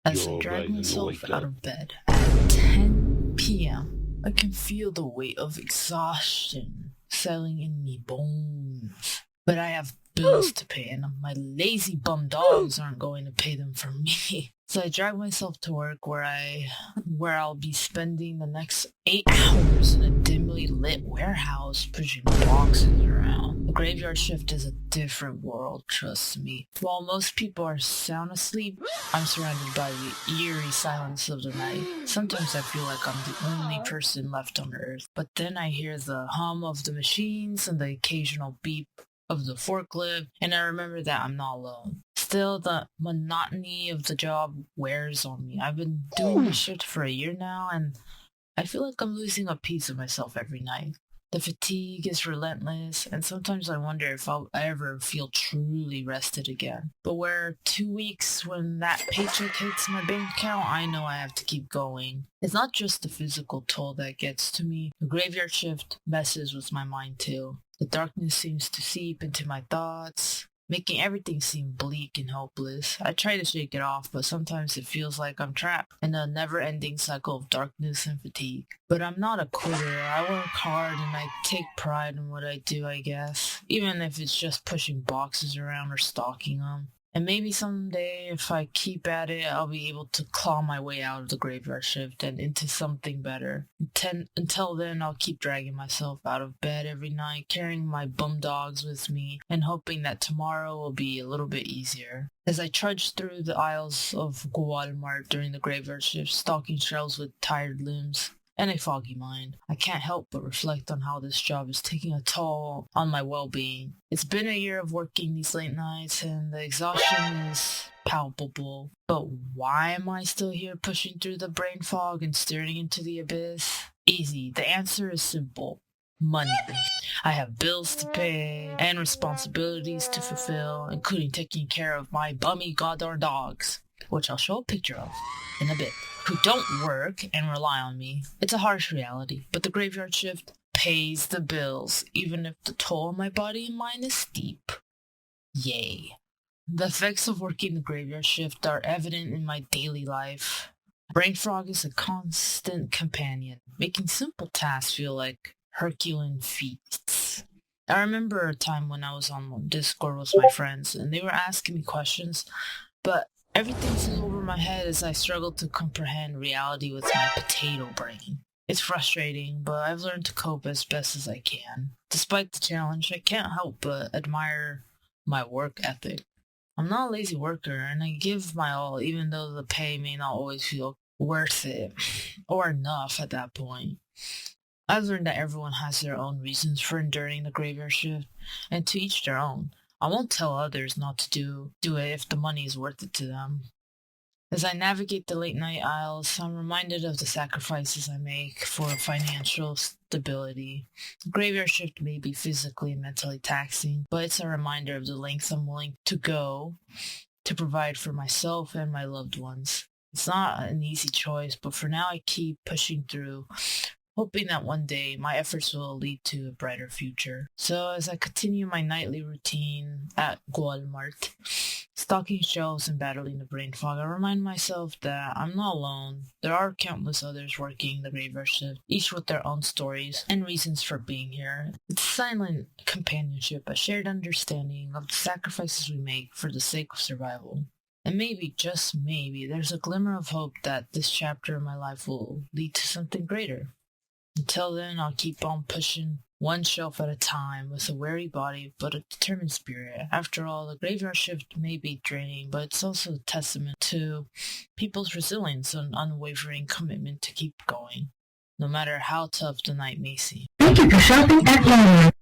As I Yo, drag buddy, you myself wake out up. of bed at 10 p.m., I can feel the weight of exhaustion settling in me bones. But I have bills to pay, and my lazy bum dogs aren't going to pay them for me. So I drag myself to work where I'll be spending the next 8 hours in a dimly lit warehouse pushing boxes around. The graveyard shift is a different world, trust me. While most people are sound asleep, I'm surrounded by the eerie silence of the night. Sometimes I feel like I'm the only person left on Earth, but then I hear the hum of the machines and the occasional beep of the forklift, and I remember that I'm not alone. Still, the monotony of the job wears on me. I've been doing this shift for a year now, and I feel like I'm losing a piece of myself every night. The fatigue is relentless, and sometimes I wonder if I'll ever feel truly rested again. But where 2 weeks when that paycheck hits my bank account, I know I have to keep going. It's not just the physical toll that gets to me. The graveyard shift messes with my mind too. The darkness seems to seep into my thoughts, making everything seem bleak and hopeless. I try to shake it off, but sometimes it feels like I'm trapped in a never-ending cycle of darkness and fatigue. But I'm not a quitter. I work hard and I take pride in what I do, I guess, even if it's just pushing boxes around or stalking them. And maybe someday, if I keep at it, I'll be able to claw my way out of the graveyard shift and into something better. Until then, I'll keep dragging myself out of bed every night, carrying my bum dogs with me, and hoping that tomorrow will be a little bit easier. As I trudge through the aisles of Gualmart during the graveyard shift, stalking shelves with tired limbs and a foggy mind, I can't help but reflect on how this job is taking a toll on my well-being. It's been a year of working these late nights, and the exhaustion is palpable. But why am I still here pushing through the brain fog and staring into the abyss? Easy. The answer is simple. Money. I have bills to pay and responsibilities to fulfill, including taking care of my bummy goddamn dogs, which I'll show a picture of in a bit, who don't work and rely on me. It's a harsh reality, but the graveyard shift pays the bills, even if the toll on my body and mind is steep. Yay. The effects of working the graveyard shift are evident in my daily life. Brain fog is a constant companion, making simple tasks feel like Herculean feats. I remember a time when I was on Discord with my friends, and they were asking me questions, but everything flew over my head as I struggled to comprehend reality with my potato brain. It's frustrating, but I've learned to cope as best as I can. Despite the challenge, I can't help but admire my work ethic. I'm not a lazy worker, and I give my all even though the pay may not always feel worth it or enough at that point. I've learned that everyone has their own reasons for enduring the graveyard shift, and to each their own. I won't tell others not to do it if the money is worth it to them. As I navigate the late night aisles, I'm reminded of the sacrifices I make for financial stability. The graveyard shift may be physically and mentally taxing, but it's a reminder of the lengths I'm willing to go to provide for myself and my loved ones. It's not an easy choice, but for now I keep pushing through, hoping that one day my efforts will lead to a brighter future. So as I continue my nightly routine at Gualmart, stalking shelves and battling the brain fog, I remind myself that I'm not alone. There are countless others working the graveyard shift, each with their own stories and reasons for being here. It's silent companionship, a shared understanding of the sacrifices we make for the sake of survival. And maybe, just maybe, there's a glimmer of hope that this chapter of my life will lead to something greater. Until then, I'll keep on pushing one shelf at a time with a wary body but a determined spirit. After all, the graveyard shift may be draining, but it's also a testament to people's resilience and unwavering commitment to keep going, no matter how tough the night may seem. Thank you for shopping at Gualmart.